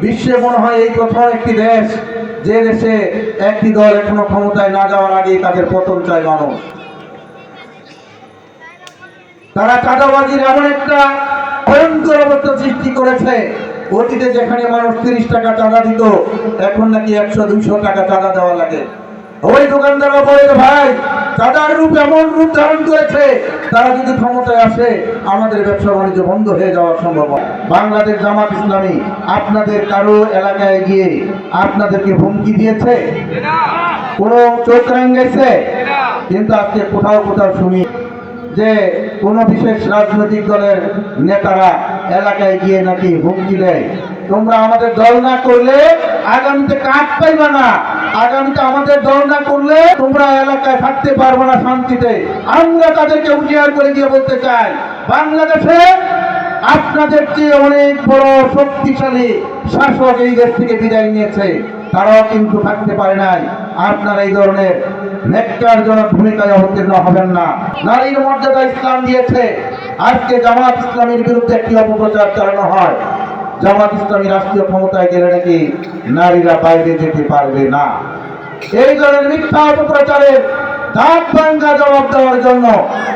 বিশ্বে মনে হয় এই প্রথম একটি দেশ যে দেশে একটি দল এখনো ক্ষমতায় না যাওয়ার আগে তাদের পতন চায় মানুষ। তারা চাঁদাবাজির এমন একটা ভয়ঙ্কর অবস্থা সৃষ্টি করেছে, অতীতে যেখানে মানুষ 30 টাকা চাঁদা দিত, এখন নাকি 100-200 টাকা চাঁদা দেওয়া লাগে। ওই দোকানদাররা বলে, ভাই চাঁদার রূপ এমন রূপ ধারণ করেছে, তারা যদি ক্ষমতায় আসে আমাদের ব্যবসা বাণিজ্য বন্ধ হয়ে যাওয়ার সম্ভাবনা। বাংলাদেশ জামাত ইসলামী আপনাদের কারো এলাকায় গিয়ে আপনাদেরকে হুমকি দিয়েছে? কোনো চোখ রাঙাইছে? কিন্তু আজকে কোথাও কোথাও শুনি যে কোন বিশেষ রাজনৈতিক দলের নেতারা এলাকায় গিয়ে নাকি হুমকি দেয়, তোমরা আমাদের দল না করলে আগামীতে কাজ পাইবা না, আগামীতে আমাদের দল না করলে তোমরা এলাকায় থাকতে পারবে না শান্তিতে। আমরা তাদেরকে হুঁশিয়ার করে দিয়ে বলতে চাই, বাংলাদেশে আপনাদের চেয়ে অনেক বড় শক্তিশালী শাসক এই দেশ থেকে বিদায় নিয়েছে, তারাও কিন্তু থাকতে পারে নাই। আপনারা এই ধরনের নেককারজনক ভূমিকায় অবতীর্ণ হবেন না। নারীর মর্যাদা ইসলাম দিয়েছে, আজকে জামাত ইসলামীর বিরুদ্ধে একটি অপপ্রচার চালানো হয়, জামাত ইসলামী রাষ্ট্রীয় ক্ষমতায় গেলে নাকি নারীরা বাইরে যেতে পারবে না। এই ধরনের মিথ্যা অপপ্রচারের দাঁত ভাঙ্গা জবাব দেওয়ার জন্য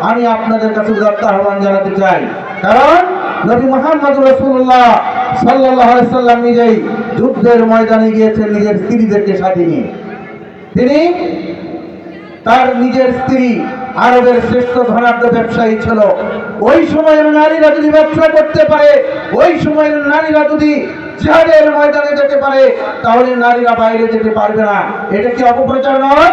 আমি আপনাদের কাছে উদাত্ত আহ্বান জানাতে চাই। কারণ নবী মুহাম্মদ রাসূলুল্লাহ সাল্লাল্লাহু আলাইহি সাল্লাম নিজেই যুদ্ধের ময়দানে গিয়েছেন নিজের স্ত্রীদেরকে সাথে নিয়ে। তিনি তার নিজের স্ত্রী আরবের শ্রেষ্ঠ ধনাঢ্য ব্যবসায়ী ছিল। ওই সময়ের নারীরা যদি ব্যবসা করতে পারে, ওই সময়ের নারীরা যদি জিহাদের ময়দানে যেতে পারে, তাহলে নারীরা বাইরে যেতে পারবে না। এটা কি অপপ্রচার নয়?